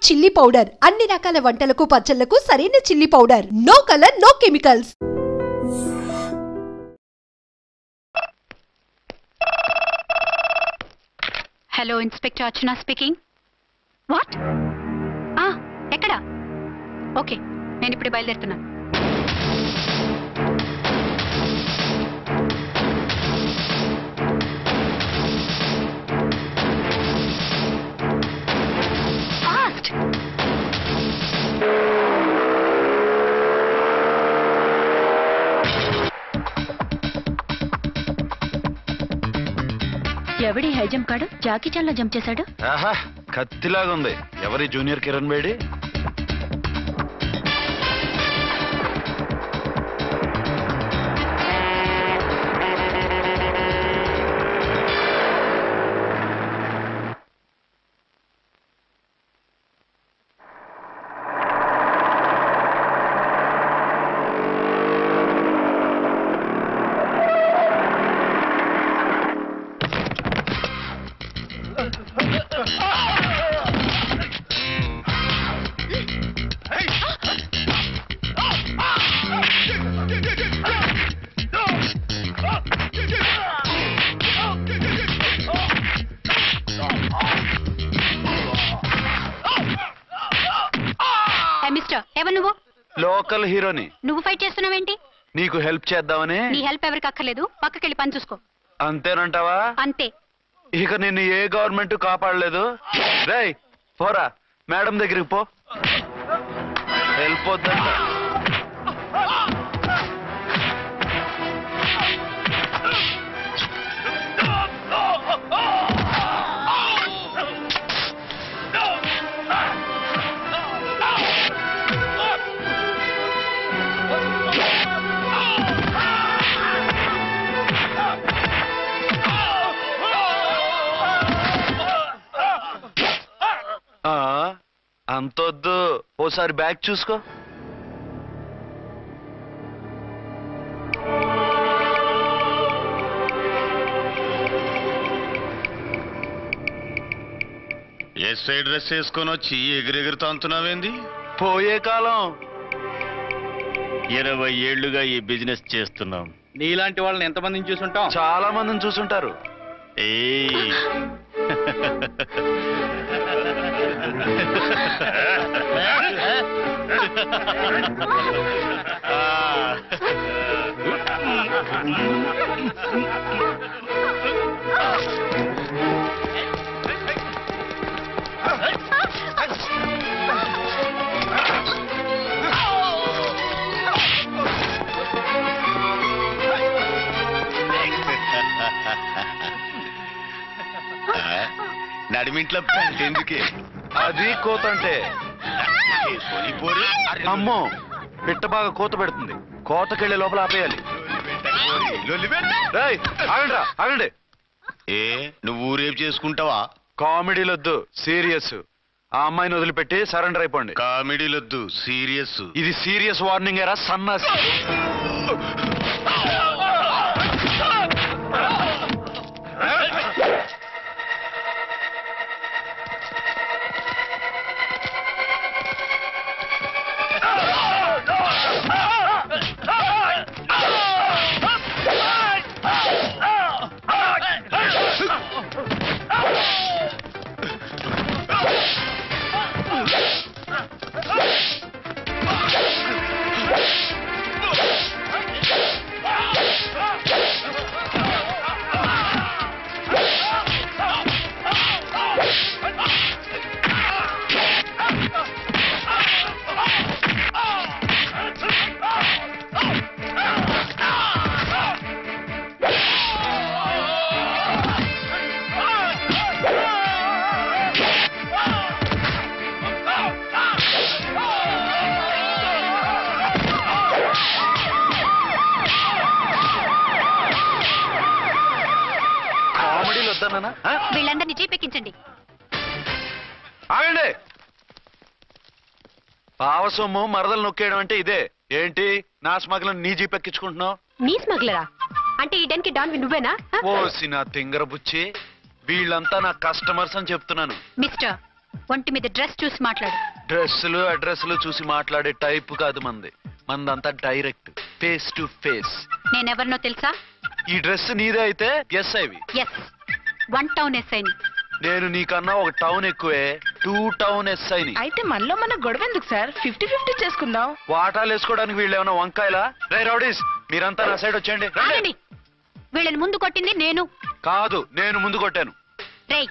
Chilli powder అన్ని రకాల వంటలకు పచ్చళ్లకు సరైన chilli powder. No colour no chemicals. Hello inspector Archana speaking. What? ఎక్కడ? ఓకే, నేను ఇప్పుడు బయలుదేరుతున్నాను. ఫాస్ట్! ఎవడి హై జంప్ కాడు జాకీ చాన్ లా జంప్ చేశాడు. ఆహా, కత్తిలాగా ఉంది. ఎవరి జూనియర్ కిరణ్ బేడి? లోకల్ హీరోని. నువ్వు ఫైట్ చేస్తున్నావేంటి? నీకు హెల్ప్ చేద్దామని. నీ హెల్ప్ ఎవరికి అక్కర్లేదు, పక్కకెళ్ళి పని చూసుకో. అంతేనంటావా? అంతే. ఇక నిన్ను ఏ గవర్నమెంట్ కాపాడలేదు. రేయ్ పోరా, మేడం దగ్గరికి పో. హెల్ప్ వద్దంట. అంతొద్దు, ఓసారి బ్యాగ్ చూసుకో. ఎస్ఐ డ్రెస్ వేసుకొని వచ్చి ఎగిరెగురుతా అంటున్నావేంది? పోయే కాలం. 20 ఏళ్లుగా ఈ బిజినెస్ చేస్తున్నాం. నీలాంటి వాళ్ళని ఎంతమందిని చూసుంటాం? చాలా మందిని చూసుంటారు. నడిమింట్లో ఎందుకే? అది కోత అంటే. అమ్మో, పిట్ట బాగా కోత పెడుతుంది. కోతకెళ్ళే లోపల ఆపేయాలి. ఆగండి. ఏ నువ్వు ఊరేపు చేసుకుంటావా? కామెడీలొద్దు, సీరియస్. ఆ అమ్మాయిని వదిలిపెట్టి సరెండర్ అయిపోండి. కామెడీలొద్దు, సీరియస్. ఇది సీరియస్ వార్నింగ్ ఏరా సన్నాసి. వీళ్ళందరినీ జీపెక్కించండి. ఆగండి. పావసొమ్ము మరదలు నొక్కేయడం అంటే ఇదే. ఏంటి నా స్మగ్లర్ నీ జీపెక్కించుకుంటున్నావు? నీ స్మగ్లరా? అంటే ఈ డెన్కి డాన్ నువ్వేనా? ఓసి నా తింగర బుచ్చి, వీళ్ళంతా నా కస్టమర్స్ అని చెప్తున్నాను. మిస్టర్, ఒంటి మీద డ్రెస్ చూసి మాట్లాడు. డ్రెస్సులు అడ్రస్లు చూసి మాట్లాడే టైప్ కాదు మందంతా డైరెక్ట్ ఫేస్ టు ఫేస్. నేనెవరినో తెలుసా? ఈ డ్రెస్ నీదే అయితే ఎస్ఐవి. ఎస్, 1 టౌన్ ఎస్ఐని. నేను నీకన్నా ఒక టౌన్ ఎక్కువే, 2 టౌన్ ఎస్ఐని. అయితే మనలో మన గొడవ ఎందుకు సార్? 50-50 చేసుకుందాం. వాటాలు వేసుకోవడానికి వీళ్ళు ఏమైనా వంకాయలా? రే రౌడీస్, మీరంతా నా సైడ్ వచ్చేయండి. రండి. ఆగండి. వీళ్ళని ముందు కొట్టింది నేను కాదు, నేను ముందు కొట్టాను. రేయ్,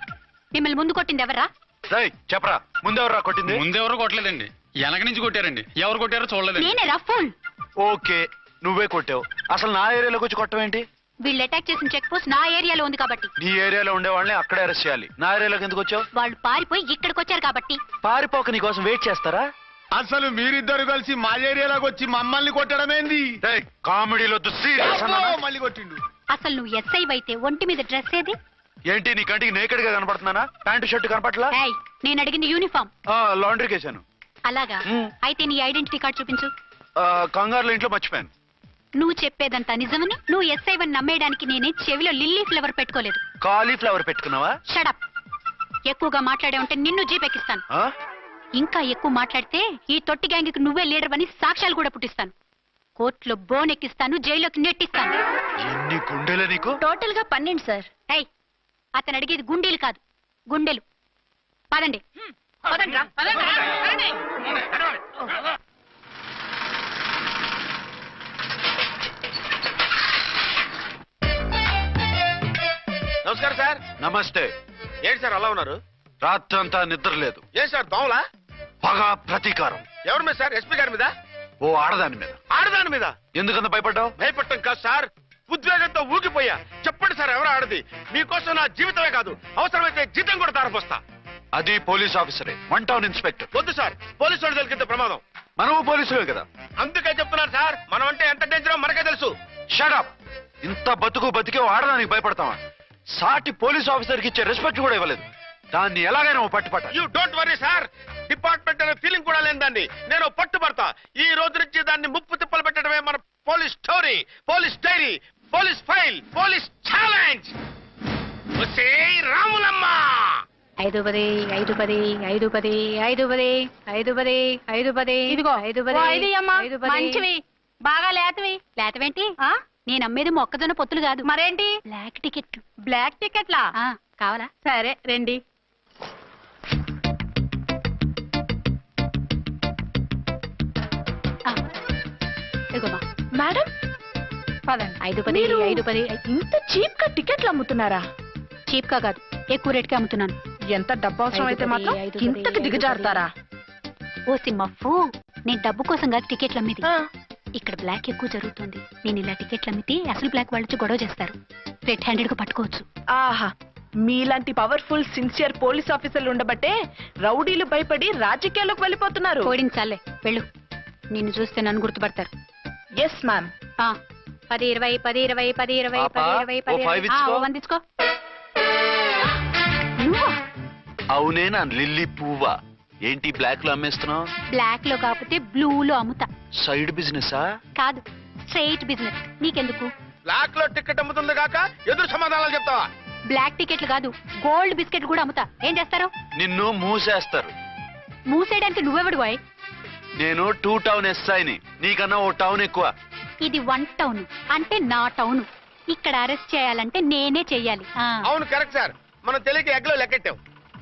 మిమ్మల్ని ముందు కొట్టింది ఎవరా? రేయ్ చెప్పరా, ముందెవరా కొట్టింది? ముందెవరో కొట్టలేదండి, వెనక నుంచి కొట్టారండి. ఎవరు కొట్టారో చూడలేదండి. నేనే రఫూల్. ఓకే, నువ్వే కొట్టావు. అసలు నా ఏరియాలోకి వచ్చి కొట్టవేంటి? వీళ్ళు అటాక్ చేసిన చెక్ పోస్ట్ నా ఏరియాలో ఉంది కాబట్టి. నీ ఏరియాలో ఉండే వాళ్ళని అక్కడే అరెస్ట్ చేయాలి. నా ఏరియాలోకి ఎందుకు వచ్చావు? వాళ్ళు పారిపోయి ఇక్కడికి వచ్చారు కాబట్టి. పారిపోక నీ కోసం వెయిట్ చేస్తారా? అసలు మీరిద్దరు కలిసి మా ఏరియాలోకి వచ్చి మమ్మల్ని కొట్టడమేంది? కామెడీలో సీరియస్ మళ్ళీ కొట్టిండు. అసలు నువ్వు ఎస్ఐ అయితే ఒంటి మీద డ్రెస్ ఏది? ఏంటి నీ కంటికి నేకెడ్ గా కనపడుతున్నానా? Pant shirt కనపట్లా? ఏయ్, నేను అడిగింది యూనిఫామ్. లాండ్రీకి వేసాను. అలాగా? అయితే నీ ఐడెంటిటీ కార్డ్ చూపించు. కంగారులో ఇంట్లో మర్చిపోయాను. నువ్వు చెప్పేదంతా నిజమని నువ్వు ఎస్ఐ వని నమ్మేయడానికి నేనే చెవిలో లిల్లీ ఫ్లవర్ పెట్టుకోలేదు. కాలీఫ్లవర్ పెట్టుకున్నావా? షడప్. ఎక్కువగా మాట్లాడే ఉంటే నిన్ను జీపెక్కిస్తాను. ఆ? ఇంకా ఎక్కువ మాట్లాడితే ఈ తొట్టి గ్యాంగ్కి నువ్వే లీడర్ అని సాక్ష్యాలు కూడా పుట్టిస్తాను. కోర్టులో బోన్ ఎక్కిస్తాను, జైల్లోకి నెట్టిస్తాను. ఎన్ని గుండెలు నీకు? టోటల్ గా 12 సార్. ఏయ్, అతను అడిగేది గుండెలు కాదు, గుండెలు. పదండి. నమస్కారం సార్. నమస్తే. ఏంటి సార్ అలా ఉన్నారు? రాత్రంతా నిద్ర లేదు. ఏం సార్ దోమలా? పగ ప్రతీకారం. ఎవరి మీద సార్? ఎస్పీ గారి మీద? ఓ ఆడదాని మీద. ఆడదాని మీద? ఎందుకంత భయపడ్డావు? భయపడటం కాదు సార్, ఉద్వేగంతో ఊగిపోయా. చెప్పండి సార్, ఎవరు ఆడది? మీకోసం నా జీవితమే కాదు, అవసరమైతే జీతం కూడా తారపోస్తా. అది పోలీస్ ఆఫీసరే, 1 టౌన్ ఇన్స్పెక్టర్. వద్దు సార్, పోలీసు వాళ్ళు తెలికితే ప్రమాదం. మనము పోలీసులే కదా. అందుకే చెప్తున్నారు సార్, మనం అంటే ఎంత డేంజరో మనకే తెలుసు. షడప్. ఇంత బతికే ఓ ఆడదానికి భయపడతావా? సాటి పోలీస్ ఆఫీసర్ కి ఇచ్చే రెస్పెక్ట్ కూడా ఇవ్వలేదు. దాన్ని ఎలాగైనా ఓ పట్టుపట్ట. You don't worry sir, department అనే ఫీలింగ్ కూడా లేని దాన్ని నేను పట్టుబడతా. ఈ రోజు నుంచి దాన్ని ముప్పు తిప్పలు పెట్టడమే మన police story, police diary, police file, police challenge. Ramulamma 510 510 510 510 510 510. ఇదిగో 510 మంచివి, బాగా లేతవి. లేతవేంటి? నేను అమ్మేది మొక్కజొన్న పొత్తులు కాదు. మరేంటి? Black ticket. బ్లాక్ టికెట్లా? కావాలా? సరే రండి. ఇదిగోమా మేడం పదండి. 510 510. ఇంత చీప్ గా టికెట్లు అమ్ముతున్నారా? చీప్ గా కాదు, ఎక్కువ రేట్కి అమ్ముతున్నాను. ఎంత డబ్బు అవసరం అయితే మాత్రం ఇంతకు దిగజారుతారా? ఓ సిమ్మఫు, నేను డబ్బు కోసం కాదు టికెట్లు అమ్మేది. ఇక్కడ బ్లాక్ ఎక్కువ జరుగుతుంది. నేను ఇలా టికెట్లు అమ్మితే అసలు బ్లాక్ వాళ్ళు వచ్చి గొడవ చేస్తారు. రెడ్ హ్యాండెడ్ గా పట్టుకోవచ్చు. ఆహా, మీలాంటి పవర్ఫుల్ సిన్సియర్ పోలీస్ ఆఫీసర్లు ఉండబట్టే రౌడీలు భయపడి రాజకీయాల్లోకి వెళ్ళిపోతున్నారు. ఓడించాలే, వెళ్ళు. నిన్ను చూస్తే నన్ను గుర్తుపడతారు. Yes ma'am. 10 20 10 20 10 20 పాపా, 10 20 ఓ 5 10. ఇచ్చుకో. 1 తీసుకో. నువ్వా? అవునేనా లిల్లీ పువ్వా? ఏంటి బ్లాక్ లో అమ్మేస్తున్నావు? బ్లాక్ లో కాకపోతే బ్లూ లో అమ్ముతా. సైడ్ బిజినెసా? కాదు, స్ట్రైట్ బిజినెస్. నీకెందుకు? బ్లాక్ లో టికెట్ అమ్ముతుంది కాక ఎదురు సమాధానాలు చెప్తావా? బ్లాక్ టికెట్లు కాదు, గోల్డ్ బిస్కెట్ కూడా అమ్ముతా. ఏం చేస్తారు? నిన్ను మూసేస్తారు. మూసేయడానికి నువ్వెవడు బాయ్? నేను 2 టౌన్ ఎస్ఐని, నీకన్నా ఓ టౌన్ ఎక్కువ. ఇది 1 టౌన్ అంటే నా టౌన్. ఇక్కడ అరెస్ట్ చేయాలంటే నేనే చెయ్యాలి. అవును కరెక్ట్ సార్, మనం తెలియక ఎగ్లో లెక్కెట్టాం.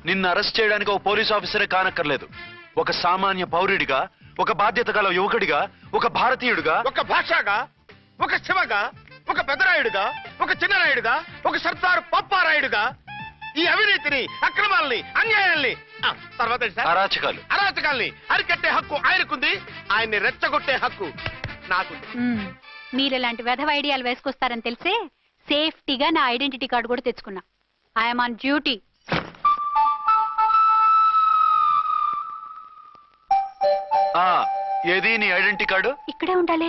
నిన్ను అరెస్ట్ చేయడానికి ఒక పోలీస్ ఆఫీసరే కానక్కర్లేదు. ఒక సామాన్య పౌరుడిగా, ఒక బాధ్యత గల యువకుడిగా, ఒక భారతీయుడిగా, ఒక భాషగా, ఒక శివగా, ఒక పెద్దరాయుడుగా, ఒక చిన్నరాయుడుగా, ఒక సర్దార్ పప్పారాయుడుగా ఈ అవినీతిని, అక్రమాలని, అన్యాయాల్ని, తర్వాత ఏంటి సార్? అరాచకాల్ని అరికట్టే హక్కు ఆయనకుంది. ఆయన్ని రెచ్చగొట్టే హక్కు నాకుంది. మీరు ఇలాంటి వెధవ ఐడియాలు వేసుకొస్తారని తెలిసే సేఫ్టీగా నా ఐడెంటిటీ కార్డు కూడా తెచ్చుకున్నా. I'm on duty. ఏది నీ ఐడెంటిటీ కార్డు? ఇక్కడే ఉండాలి.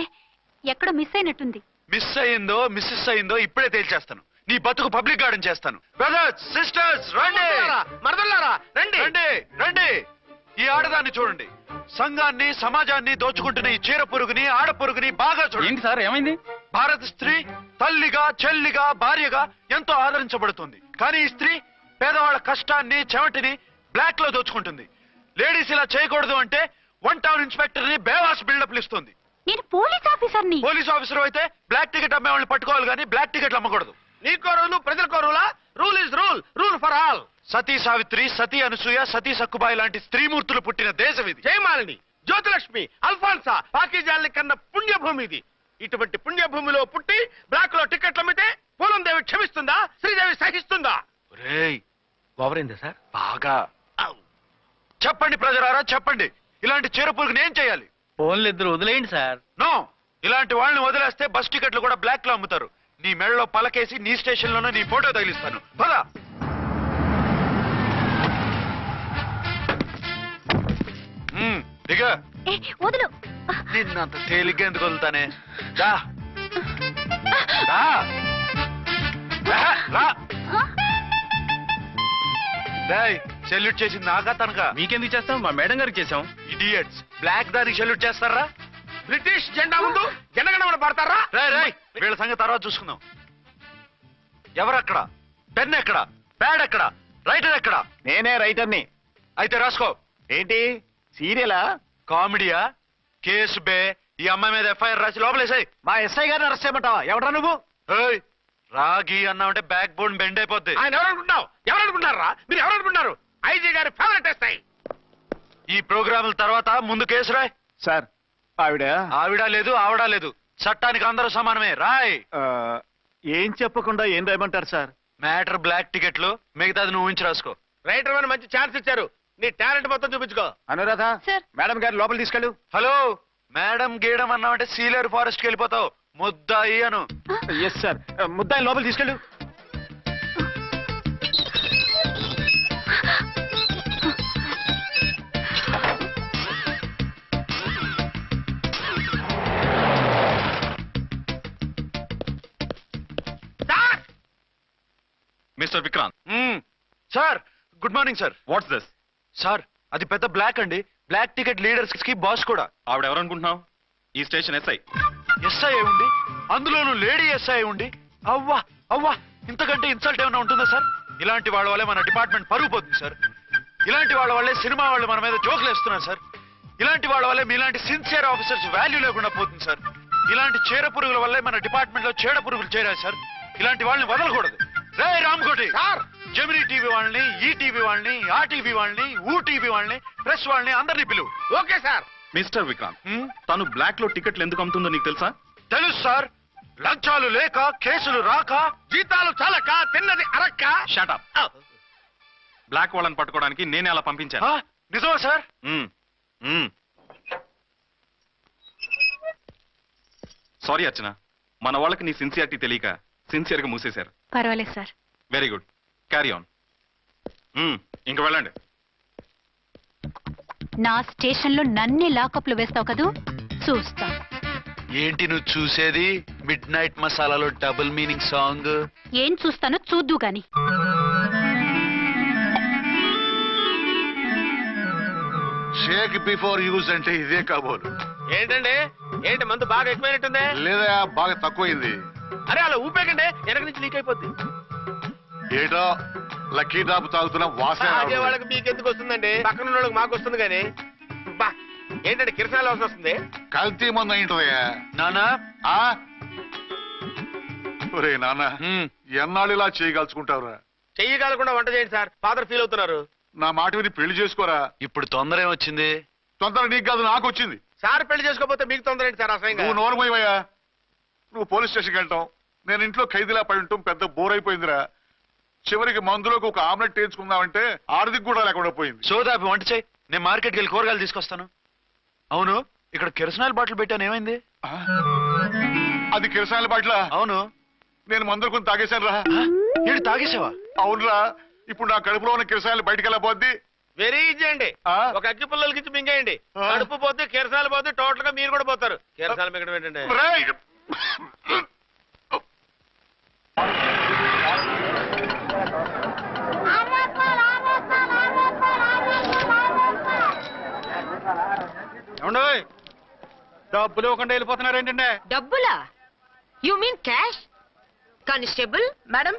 ఎక్కడో మిస్ అయినట్టుంది. మిస్ అయిందో మిస్సెస్ అయిందో ఇప్పుడే తేల్చేస్తాను. నీ బతుకు పబ్లిక్ గార్డెన్ చేస్తాను. బ్రదర్స్, సిస్టర్స్, రండి. మరదల్లారా రండి. రండి రండి. ఈ ఆడదాన్ని చూడండి. సంఘాన్ని, సమాజాన్ని దోచుకుంటున్న ఈ చీర పురుగుని, ఆడ పురుగుని బాగా చూడండి. ఏంటి సార్, ఏమైంది? భారత స్త్రీ తల్లిగా, చెల్లిగా, భార్యగా ఎంతో ఆదరించబడుతుంది. కానీ ఈ స్త్రీ పేదవాళ్ల కష్టాన్ని, చెమటిని బ్లాక్ లో దోచుకుంటుంది. లేడీస్ ఇలా చేయకూడదు అంటే 1 టౌన్ ఇన్స్పెక్టర్ ని బేవాస్ బిల్డప్ ఇస్తుంది. నేను పోలీస్ ఆఫీసర్ని. పోలీస్ ఆఫీసర్ అయితే బ్లాక్ టికెట్ అమ్మే వాళ్ళని పట్టుకోవాలి కానీ బ్లాక్ టికెట్లు అమ్మకూడదు. నీకో రూలు ప్రజలకో రూలా? Rule is rule, rule for all. Sati Savitri, Sati Anasuya, Sati Sakkubai లాంటి స్త్రీమూర్తులు పుట్టిన దేశం ఇది. జయమాలిని, జ్యోతిలక్ష్మి, అల్ఫాన్సా, పాకిజాల్ని కన్న పుణ్యభూమి ఇది. ఇటువంటి పుణ్యభూమిలో పుట్టి బ్లాక్ లో టికెట్లు అమ్మితే పూలందేవి క్షమిస్తుందా? శ్రీదేవి సహిస్తుందా? ఓవరైందా సార్? బాగా చెప్పండి ప్రజలారా, చెప్పండి. ఇలాంటి చీరపురుగుని ఏం చేయాలి? ఫోన్లు ఇద్దరు వదిలేయండి సార్. నో, ఇలాంటి వాళ్ళని వదిలేస్తే బస్ టికెట్లు కూడా బ్లాక్ లో అమ్ముతారు. నీ మెడలో పలకేసి నీ స్టేషన్ లోనే నీ ఫోటో తగిలిస్తాను. పదా దిగ. వదులు. నిన్నంత తేలిగ్గా ఎందుకు వదులుతానే? రా రా రా. సెల్యూట్ చేసింది నాకా తనకా? మీకెందుకు చేస్తాం? మా మేడం గారికి చేసాం. ఇడియట్స్, బ్లాక్ దానికి సెల్యూట్ చేస్తారా? బ్రిటిష్ జెండా ముందు జనగణమన పడతారా? రాయ్ వీళ్ళ సంగతి తర్వాత చూసుకుందాం. ఎవరక్కడ? పెన్ ఎక్కడ? ప్యాడ్ ఎక్కడ? రైటర్ ఎక్కడ? నేనే రైటర్ని. అయితే రాసుకో. ఏంటి సీరియలా? కామెడీయా? కేసు బే. ఈ అమ్మాయి మీద ఎఫ్ఐఆర్ రాసి లోపలేసాయి. మా ఎస్ఐ గారిని అరెస్ట్ చేయమంటావా? ఎవడరా నువ్వు? రాగి అన్నామంటే బ్యాక్ బోన్ బెండ్ అయిపోద్ది. ఆయన ఎవరనుకుంటున్నావు? ఎవరనుకుంటున్నారా మీరు? ఎవరనుకుంటున్నారు? ఐజీ గారి ఫేవరెట్ ఎస్ఐ. ఈ ప్రోగ్రాముల తర్వాత ముందు కేసు రాయ్. సార్ ఆవిడ లేదు ఆవిడ లేదు, చట్టానికి అందరూ సమానమే. రాయ్. ఏం చెప్పకుండా ఏం రాయమంటారు సార్? మ్యాటర్ బ్లాక్ టికెట్లు, మిగతాది నువ్వు ఉంచి రాసుకో. రైటర్ అని మంచి ఛాన్స్ ఇచ్చారు. నీ టాలెంట్ మొత్తం చూపించుకో. అనురాధ, మేడం గారు లోపల తీసుకెళ్ళు. హలో, మేడం గీయడం అన్నామంటే సీలేరు ఫారెస్ట్ కి వెళ్ళిపోతావు. ముద్దాయి అను. ఎస్ సార్, ముద్దాయి లోపల తీసుకెళ్ళు. Mister Vikrant. Sir, good morning sir. What's this? Sir, అది పెద్ద బ్లాక్ అండి. బ్లాక్ టికెట్ లీడర్స్ కి బాస్ కూడా. ఆవిడ ఎవరనుకుంటున్నావు? ఈ స్టేషన్ ఎస్ఐ. ఎస్ఐ ఉండి, అందులోనూ లేడీ ఎస్ఐ ఉండి, అవ్వా అవ్వా, ఇంతకంటే ఇన్సల్ట్ ఏమైనా ఉంటుందా సార్? ఇలాంటి వాళ్ళ వల్లే మన డిపార్ట్మెంట్ పరుగు పోతుంది సార్. ఇలాంటి వాళ్ళ వల్లే సినిమా వాళ్ళు మన మీద జోకులు వేస్తున్నారు సార్. ఇలాంటి వాళ్ళ వల్లే మీలాంటి సిన్సియర్ ఆఫీసర్స్ వాల్యూ లేకుండా పోతుంది సార్. ఇలాంటి చీర పురుగుల వల్లే మన డిపార్ట్మెంట్ లో చీడ పురుగులు చేరాయి సార్. ఇలాంటి వాళ్ళని వదలకూడదు. రే రామ్కోటి సార్, జెమినీ టీవీ వాళ్ళని, ఈ టీవీ వాళ్ళని, ఆ టీవీ వాళ్ళని, ఊ టీవీ వాళ్ళని, ప్రెస్ వాళ్ళని అందరినీ పిలువు. Okay sir. మిస్టర్ విక్రాంత్, తను బ్లాక్ లో టికెట్లు ఎందుకు అమ్ముతుందో నీకు తెలుసా? తెలుసు సార్. లంచాలు లేక, కేసులు రాక, జీతాలు చాలక, తిన్నది అరక్క. షటప్. బ్లాక్ వాళ్ళని పట్టుకోవడానికి నేనే అలా పంపించాను. నిజమా సార్? సారీ అర్చన, మన వాళ్ళకి నీ సిన్సియారిటీ తెలియక సిన్సియర్ గా మూసేశారు. పర్వాలేదు sir. Very good, carry on. ఇంక వెళ్ళండి. నా స్టేషన్ లో నన్నే లాకప్ లో వేస్తావు కదూ, చూస్తా. ఏంటి నువ్వు చూసేది? మిడ్ నైట్ మసాలాలో డబుల్ మీనింగ్ సాంగ్. ఏం చూస్తానో చూద్దు గాని. షేక్ బిఫోర్ యూజ్ అంటే ఇదే కాబోలు. ఏంటండి, ఏంటి మందు బాగా ఎక్కువైనట్టుంది? లేదా బాగా తక్కువైంది. అరే అలా ఊపేకండి, వెనక నుంచి లీక్ అయిపోద్ది. ఏటో లక్కీ డ్రాప్ తాగుతున్న వాసన. అదే వాళ్ళకి మీకెందుకు వస్తుందండి? పక్కన ఉన్న వాళ్ళకి మాకు వస్తుంది కానీ. బా, ఏంటంటే కిరసనాల వాసన వస్తుంది. కల్తీ మందు అయింటదయ్యా. నానా, ఒరే నాన్న, ఎన్నాళ్ళు ఇలా చేయగలుచుకుంటావురా? చెయ్యగలకుండా వంట చేయండి సార్, ఫాదర్ ఫీల్ అవుతున్నారు. నా మాట విని పెళ్లి చేసుకోరా. ఇప్పుడు తొందర ఏమొచ్చింది? తొందర నీకు కాదు, నాకు వచ్చింది. సార్ పెళ్లి చేసుకోకపోతే మీకు తొందర ఏంటి సార్? అసహ్యంగా. నువ్వు నోరు పోయివయ్యా. నువ్వు పోలీస్ స్టేషన్కి వెళ్తాం, నేను ఇంట్లో ఖైదీలా పడి ఉంటాం. పెద్ద బోర్ అయిపోయిందిరా. చివరికి మందులోకి ఒక ఆమ్లెట్ వేయించుకుందామంటే ఆర్థిక కూడా లేకుండా పోయింది. సోదాపి వంట చేయి, నేను మార్కెట్కి వెళ్ళి కూరగాయలు తీసుకొస్తాను. అవును, ఇక్కడ కిరసనాయిల్ బాటిల్ పెట్టాను, ఏమైంది? అది కిరసనాయిల్ బాటిల్? అవును. నేను మందులు కొని తాగేశాను రా. ఏంటి తాగేసావా? అవునురా. ఇప్పుడు నా కడుపులో ఉన్న కిరసనాయిల్ బయటికి వెళ్ళబోద్ది. వెరీ ఈజీ అండి. ఒక అగ్గి పుల్లలకి ఇచ్చి మింగేయండి, కడుపు పోతే కిరసాలు పోతే టోటల్ గా మీరు కూడా పోతారు. కిరసాలు మింగడం ఏంటండి? డబ్బులు ఇవ్వకుండా వెళ్ళిపోతున్నారు ఏంటంటే? డబ్బులా? You mean cash? Constable madam,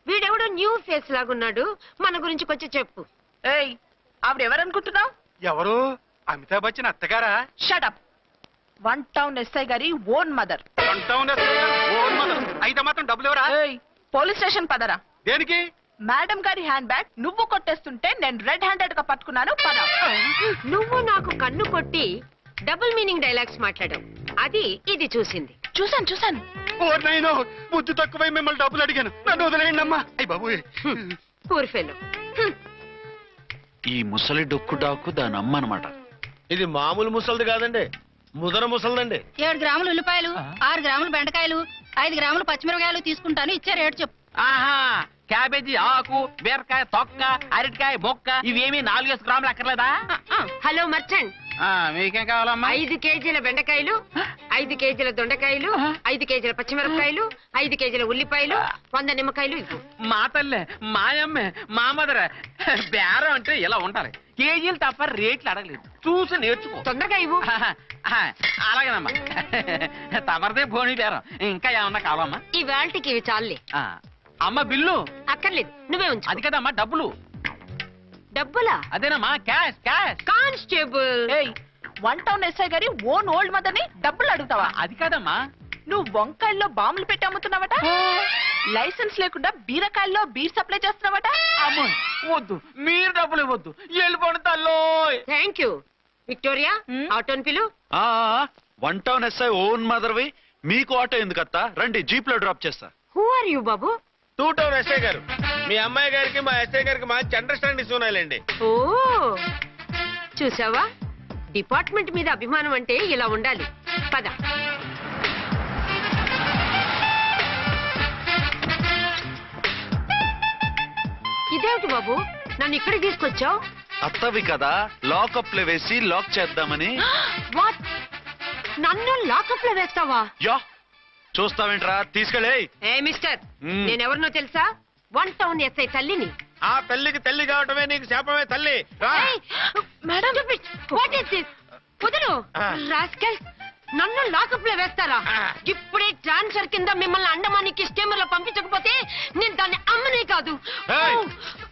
వీడెవడో న్యూ ఫేస్ లాగున్నాడు, మన గురించి కొంచెం చెప్పు. ఏయ్, ఆవిడ ఎవరనుకుంటున్నావు? ఎవరు? అమితాబ్ బచ్చన్ అత్తగారా? షటప్. 1 టౌన్ ఎస్ఐ గారి ఓన్ మదర్. అయితే మాత్రం డబ్బులు ఎవరా? పోలీస్ స్టేషన్ పదరా. దేనికి? మేడం గారి హ్యాండ్ బ్యాగ్ నువ్వు కొట్టేస్తుంటే నేను రెడ్ హ్యాండెడ్ గా పట్టుకున్నాను. పద. నువ్వు నాకు కన్ను కొట్టి డబుల్ మీనింగ్ డైలాగ్స్ మాట్లాడావు. అది ఇది చూసింది. చూసాను. ఓర్నైనా బుద్ధి తక్కువై మిమ్మల్ని డబ్బులు అడిగాను. నన్ను వదిలేయండి అమ్మా. అయ్య బాబు. Poor fellow. ఈ ముసలి డొక్కు డాకు దాని అమ్మ అనమాట. ఇది మామూలు ముసలిది కాదండి, ముదర ముసలిదండి. 7 గ్రాములు ఉల్లిపాయలు, 6 గ్రాములు బెండకాయలు, 5 గ్రాములు పచ్చిమిరపకాయలు తీసుకుంటాను. ఇచ్చే రేటు చెప్పు. ఆహా, క్యాబేజీ ఆకు, బీరకాయ తొక్క, అరటికాయ బొక్క ఇవేమి 4 గ్రాములు అక్కర్లేదా? హలో మర్చెంట్, మీకేం కావాలమ్మా? 5 కేజీల బెండకాయలు, 5 కేజీల దొండకాయలు, 5 కేజీల పచ్చిమిరపకాయలు, 5 కేజీల ఉల్లిపాయలు, 100 నిమ్మకాయలు ఇవ్వు. మా తల్లే, మాయమ్మే, మా మదర బేరం అంటే ఇలా ఉండాలి. కేజీలు తప్ప రేట్లు అడగలేదు, చూసి నేర్చుకో. తొందరగా ఇవ్వు. అలాగేనమ్మా. తమరిదే భోని బేరం. ఇంకా ఏమన్నా కావాలమ్మా? ఈ వేల్టికి ఇవి చాలే. అమ్మ బిల్లు అక్కర్లేదు, నువ్వే ఉంచు. అది కదమ్మా డబ్బులు. డబ్బులా? అదేనమ్మా, cash cash. Constable. 1 town SI గారి ఓన్ ఓల్డ్ మదర్ ని డబ్బులు అడుగుతావా? అది కదమ్మా. నువ్వు వంకాయల్లో బాంబులు పెట్టి అమ్ముతున్నావట, లైసెన్స్ లేకుండా బీరకాయల్లో బీర్ సప్లై చేస్తున్నావట. అమ్మో వద్దు, మీరు డబ్బులు ఇవ్వద్దు, వెళ్ళిపోండి తల్లో. Thank you. విక్టోరియా, ఆటోన్ పిలు. 1 టౌన్ ఎస్ఐ ఓన్ మదర్వి, మీకు ఆటో ఎందుకత్తా? రండి, జీప్ లో డ్రాప్ చేస్తా. హూ ఆర్ యూ బాబు? 2 టౌన్ ఎస్ఐ గారు, మీ అమ్మాయి గారికి మా ఎస్ఐ గారికి మంచి అండర్స్టాండింగ్ ఉన్నాయిలేండి. ఓ చూసావా, డిపార్ట్మెంట్ మీద అభిమానం అంటే ఇలా ఉండాలి. పద. ఇదేమిటి బాబు, నన్ను ఇక్కడికి తీసుకొచ్చావు? అత్తవి కదా, లాకప్ లో వేసి లాక్ చేద్దామని. వాట్? నన్ను లాకప్ లో వేస్తావా? యా, చూస్తావేంట్రా, తీసుకెళ్ళే. ఏ మిస్టర్, నేనెవరినో తెలుసా? 1 టౌన్ ఎస్ఐ తల్లిని. ఆ తల్లికి తల్లి కావటమే నీకు శాపమే తల్లి. Madam, what is this? వదులు రాస్కల్. నన్ను లాకప్ లో వేస్తారా? ఇప్పుడే ట్రాన్స్ఫర్ కింద మిమ్మల్ని అండమానికి స్టీమర్ లో పంపించకపోతే నేను దాన్ని అమ్మనే కాదు.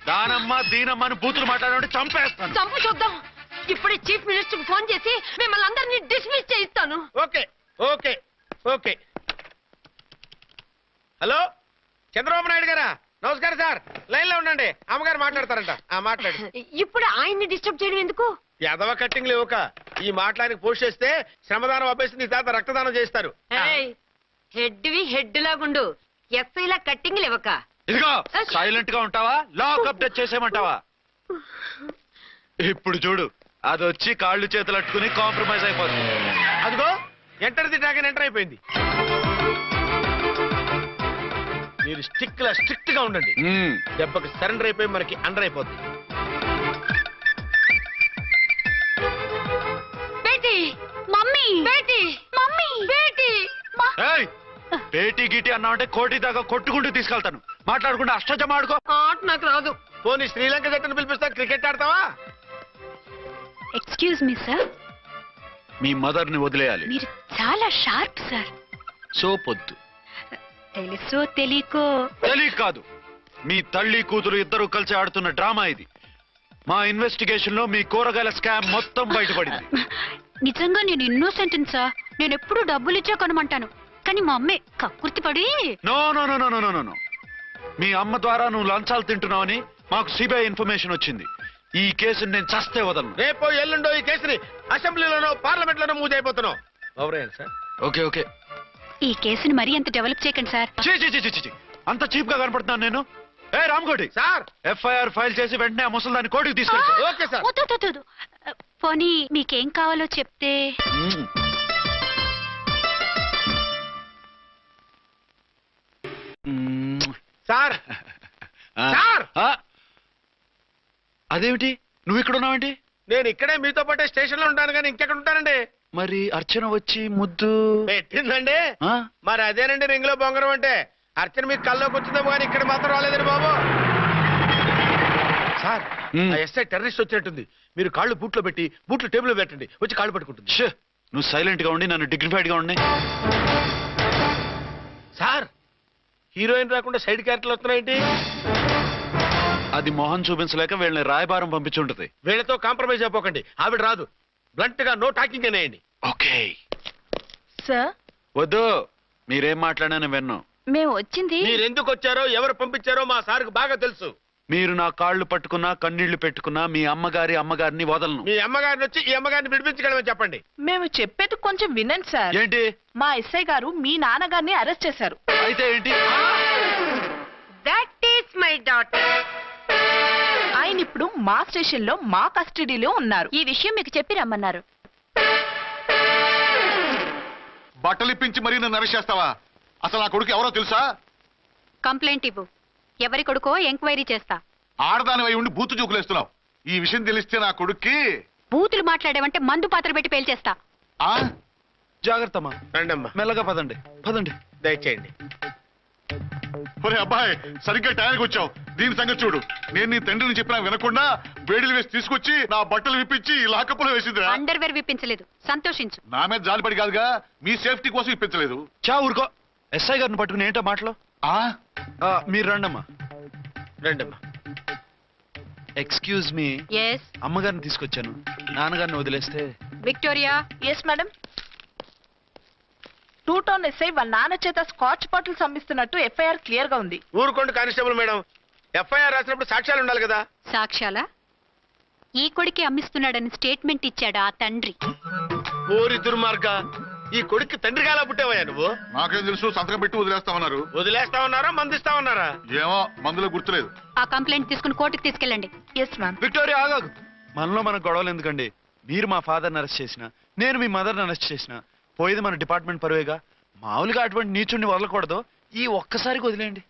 దానమ్మ దీనమ్మని బూతులు మాట్లాడే చంపేస్తాను. చంపు చూద్దాం. ఇప్పుడే చీఫ్ మినిస్టర్ కి ఫోన్ చేసి మిమ్మల్ని అందరినీ డిస్మిస్ చేయిస్తాను. Okay okay okay. Hello, Chandrababu Naidu గారా? నమస్కారం సార్, లైన్ లో ఉండండి, అమ్మగారు మాట్లాడతారంట. మాట్లాడు. ఇప్పుడు ఆయన్ని డిస్టర్బ్ చేయడం ఎందుకు? ఎదవ కట్టింగ్ లేవుక ఈ మాట్లాడికి పోస్ట్ చేస్తే శ్రమదానం అభ్యసి నీ తాత రక్తదానం చేస్తారు. హెడ్ లాగుండు, ఎస్ఐలా కట్టింగ్ లేవక. ఇదిగో సైలెంట్ గా ఉంటావా, లాక్ అప్డేట్ చేసేయమంటావా? ఇప్పుడు చూడు, అది వచ్చి కాళ్ళు చేతులు అట్టుకుని కాంప్రమైజ్ అయిపోతుంది. అదిగో ఎంటర్ ది డ్రాగన్ ఎంటర్ అయిపోయింది. మీరు స్ట్రిక్ట్ గా ఉండండి, దెబ్బకి సరెండర్ అయిపోయి మనకి అండర్ అయిపోతుంది. బేటీ, మమ్మీ, బేటీ, మమ్మీ, బేటీ. పేటీ గీటీ అన్నావంటే కోటి దాకా కొట్టుకుంటూ తీసుకెళ్తాను. మాట్లాడుకుంటూ అష్టజమ ఆడుకో. నాకు రాదు. పోనీ శ్రీలంక జట్టును పిలిపిస్తా, క్రికెట్ ఆడతావా? ఎక్స్క్యూజ్ మీ సార్, మీ మదర్ ని వదిలేయాలి. మీరు చాలా షార్ప్ సార్. సోపొద్దు. తెలుసో తెలియకో. తెలియక కాదు, మీ తల్లి కూతురు ఇద్దరు కలిసి ఆడుతున్న డ్రామా ఇది. మా ఇన్వెస్టిగేషన్ లో మీ కూరగాయల స్కామ్ మొత్తం బయటపడింది. నిజంగా నేను ఇన్నోసెంట్ సార్. నేను ఎప్పుడు డబ్బులు ఇచ్చా కొనమంటాను, కానీ మా అమ్మే కక్కుర్తి పడి. No no no no no no no. మీ అమ్మ ద్వారా నువ్వు లంచాలు తింటున్నావని మాకు సిబిఐ ఇన్ఫర్మేషన్ వచ్చింది. ఈ కేసుని నేను చస్తే వదలను. రేపో ఎల్లుండో ఈ కేసుని అసెంబ్లీలోనో పార్లమెంట్ లోనో మూవ్ అయిపోతున్నావు. Sir okay okay. ఈ కేసుని మరీ అంత డెవలప్ చేయకండి సార్. అంత చీప్ గా కనపడుతున్నాను నేను? ఏ రామ్కోటి సార్, ఎఫ్ఐఆర్ ఫైల్ చేసి వెంటనే ఆ ముసలిదాన్ని కోర్టుకి తీసుకెళ్ళి. Okay sir. పోనీ మీకేం కావాలో చెప్తే. సార్ సార్, అదేమిటి నువ్వు ఇక్కడ ఉన్నావేంటి? నేను ఇక్కడే మీతో పాటే స్టేషన్ లో ఉంటాను, కానీ ఇంకెక్కడ ఉంటానండి? మరి అర్చన వచ్చి ముద్దు పెట్టిందండి. మరి అదేనండి రింగ్ లో బొంగరం అంటే. అర్చన మీకు కల్లోకి వచ్చిందేమో కానీ ఇక్కడ మాత్రం రాలేదండి బాబు. సార్, ఎస్ఐ టెర్రరిస్ట్ వచ్చినట్టుంది. మీరు కాళ్ళు బూట్లో పెట్టి బూట్లు టేబుల్ లో పెట్టండి, వచ్చి కాళ్ళు పట్టుకుంటుంది. నువ్వు సైలెంట్ గా ఉండి నన్ను డిగ్నిఫైడ్ గా ఉండి. సార్, హీరోయిన్ రాకుండా సైడ్ క్యారెక్టర్లు వస్తున్నాయేంటి? అది మొహం చూపించలేక వీళ్ళని రాయబారం పంపించుంటది. వీళ్ళతో కాంప్రమైజ్ అయిపోకండి. ఆవిడ రాదు. బ్లంట్ గా నో టాకింగ్ అనేయండి. ఓకే సార్ వద్దు, మీరేం మాట్లాడానని విన్ను. మేము వచ్చింది మీరెందుకు వచ్చారో ఎవరు పంపించారో మా సార్కు బాగా తెలుసు. మీరు నా కాళ్ళు పట్టుకున్నా కన్నీళ్లు పెట్టుకున్నా మీ అమ్మగారిని వదలను. మీ అమ్మగారిని వచ్చి ఈ అమ్మగారిని విడిపించగలమని చెప్పండి. మేము చెప్పేది కొంచెం వినండి సార్. ఏంటి? మా ఎస్ఐ గారు మీ నాన్నగారిని అరెస్ట్ చేశారు. అయితే ఏంటి? That is my daughter. ఆయన ఇప్పుడు మా స్టేషన్ లో మా కస్టడీలో ఉన్నారు. ఈ విషయం మీకు చెప్పి రమ్మన్నారు. బట్టలు ఇప్పించి మరీ నన్ను అరెస్ట్ చేస్తావా? అసలు నా కొడుకు ఎవరో తెలుసా? కంప్లైంట్ ఇవ్వు. ఎవరి కొడుకో ఎంక్వైరీ చేస్తా. ఆడదాని అయి ఉండి బూతు చూకులేస్తున్నావు. ఈ విషయం తెలిస్తే నా కొడుక్కి బూతులు మాట్లాడేవంటే మందు పాత్ర పెట్టి పేల్చేస్తా. జాగ్రత్తమ్మా, రండమ్మా, మెల్లగా పదండి. దయచేయండి. ఒరే అబ్బాయి, సరిగ్గా టయానికి వచ్చావు. దీని సంగతి చూడు. నేను నీ తండ్రిని చెప్పినా వినకుండా వేడిలు వేసి తీసుకొచ్చి నా బట్టలు విప్పించి లాకప్పులో వేసిందిరా. అండర్వేర్ విప్పించలేదు, సంతోషించు. నా మీద జాలిపడి కాదుగా, మీ సేఫ్టీ కోసం ఇప్పించలేదు. చా ఊరుకో. ఎస్ఐ గారిని పట్టుకుని ఏంటో మాటలు. మీరు రండమ్మా. రండమ్మా. Excuse me. ఎస్. అమ్మగారిని తీసుకొచ్చాను. నాన్నగారిని వదిలేస్తే. Victoria. Yes madam. 2 town SI వాళ్ళ నాన్న చేత స్కాచ్ బాటిల్స్ అమ్మిస్తున్నట్టు ఎఫ్ఐఆర్ క్లియర్ గా ఉంది. ఊరుకోండి కానిస్టేబుల్ మేడం. ఎఫ్ఐఆర్ రాసినప్పుడు సాక్ష్యాలు ఉండాలి కదా. సాక్ష్యాలా? ఈ కొడుకే అమ్మిస్తున్నాడని స్టేట్మెంట్ ఇచ్చాడు ఆ తండ్రి. ఓరి దుర్మార్గ, ఈ కొడుక్కి తండ్రిగా ఎలా పుట్టావయ్యా నువ్వు? నాకేం తెలుసు, సంతకం పెట్టి వదిలేస్తామన్నారు. వదిలేస్తామన్నారా మందిస్తామన్నారా? ఏమో, మందులో గుర్తులేదు. ఆ కంప్లైంట్ తీసుకుని కోర్టుకు తీసుకెళ్ళండి. Yes ma'am. విక్టోరియా ఆగాగు. మనలో మనకు గొడవలు ఎందుకండి? మీరు మా ఫాదర్ని అరెస్ట్ చేసిన, నేను మీ మదర్ని అరెస్ట్ చేసిన, పోయేది మన డిపార్ట్మెంట్ పరువేగా. మామూలుగా అటువంటి నీచుడిని వదలకూడదు. ఈ ఒక్కసారికి వదిలేయండి.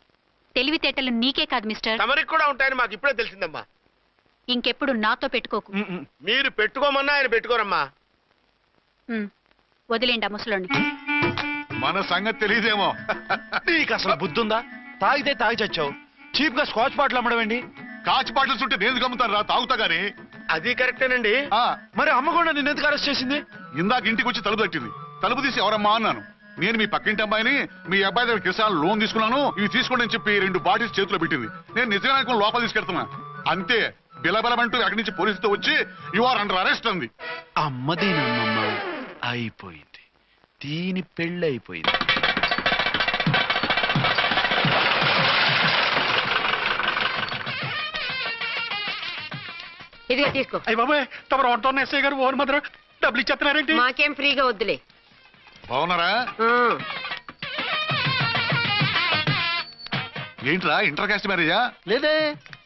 తెలివితేటలు నీకే కాదు మిస్టర్, తమరికి కూడా ఉంటాయని మాకు ఇప్పుడే తెలిసిందమ్మా. ఇంకెప్పుడు నాతో పెట్టుకోకు. మీరు పెట్టుకోమన్నా ఆయన పెట్టుకోరమ్మా. వదిలేండి ఆ ముసలోని. మన సంగతి తెలియదేమో. నీకు అసలు బుద్ధుందా? తాగితే తాగి చచ్చావు. చీప్ గా స్కాచ్ బాటిల్ అమ్మడమేంటి? కాచి బాటిల్స్ ఉంటే నేను గమ్ముతాను రా, తాగుతా గానీ. అది కరెక్టేనండి. మరి అమ్మ కూడా నిన్ను ఎందుకు అరెస్ట్ చేసింది? ఇందాక ఇంటికి వచ్చి తలుపు తట్టింది. తలుపు తీసి ఎవరమ్మా అన్నాను. నేను మీ పక్కింటి అమ్మాయిని, మీ అబ్బాయి దగ్గర కిసాన్ లోన్ తీసుకున్నాను, ఇవి తీసుకోండి అని చెప్పి 2 బాటిల్స్ చేతిలో పెట్టింది. నేను నిజంగా అనుకుని లోపల తీసుకెళ్తున్నా. అంతే, బిలబలమంటూ అక్కడి నుంచి పోలీసుతో వచ్చి యు ఆర్ అండర్ అరెస్ట్ అంది. అమ్మదేనమ్మమ్మ అయిపోయింది. దీని పెళ్ళి అయిపోయింది. ఇదిగా తీసుకో. అయ్య బాబాయ్, తమరు ఆటో ఎస్ఐ గారు ఓన్ మాత్రం డబ్బులు ఇచ్చేస్తున్నారేంటి? మాకేం ఫ్రీగా వద్దులే. బాగున్నారా? ఏంట్రా, ఇంటర్ కాస్ట్ మ్యారేజా? లేదే.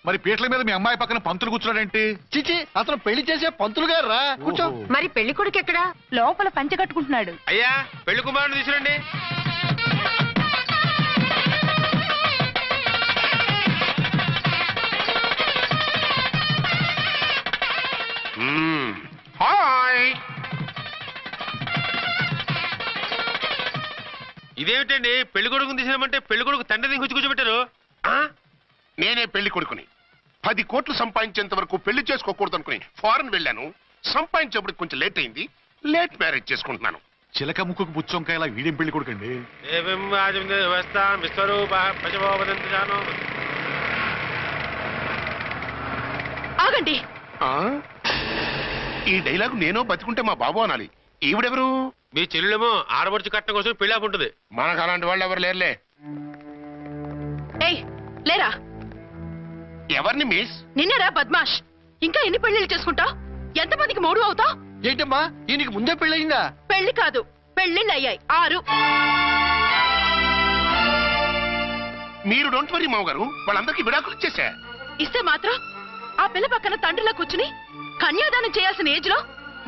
మరి పీటల మీద మీ అమ్మాయి పక్కన పంతులు కూర్చున్నాడేంటి? చిచి, అతను పెళ్లి చేసే పంతులు గారు రా. కూర్చో. మరి పెళ్లి కొడుకు ఎక్కడా? లోపల పంచె కట్టుకుంటున్నాడు. అయ్యా, పెళ్లి కుమారుని తీసుకురండి. హాయ్. ఇదేమిటండి, పెళ్లి కొడుకుని తీసినామంటే పెళ్లి కొడుకు తండ్రిని కూర్చోబెట్టారు. నేనే పెళ్లి కొడుకుని. 10 కోట్లు సంపాదించేంత వరకు పెళ్లి చేసుకోకూడదు అనుకుని ఫారెన్ వెళ్ళాను. సంపాదించేప్పుడు కొంచెం లేట్ అయింది. లేట్ మ్యారేజ్ చేసుకుంటున్నాను. చిలక ముక్కుకు బుచ్చొంకాయలా వీడేం పెళ్లి కొడుకండి? ఆగండి. ఈ డైలాగ్ నేను బతికుంటే మా బాబు అనాలి. ఈవిడెవరు? మీ చెల్లెమో ఆడబడుచు కట్టడం కోసం పెళ్లి ఉంటుంది. మనకు అలాంటి వాళ్ళు ఎవరు లేరులే. ఏయ్ లేరా. ఎవరిని మిస్? నిన్నరా బద్మాష్. ఇంకా ఎన్ని పెళ్లిళ్ళు చేసుకుంటావు? ఎంతమందికి మూడు అవుతావు? ఏంటమ్మా, ఈయనకి ముందే పెళ్ళయిందా? పెళ్లి కాదు, పెళ్లిళ్ళు అయ్యాయి 6. మీరు డోంట్ వరీ మామగారు, వాళ్ళందరికీ విడాకులు ఇచ్చేసా. ఇస్తే మాత్రం ఆ పిల్ల పక్కన తండ్రిలా కూర్చుని కన్యాదానం చేయాల్సిన ఏజ్ లో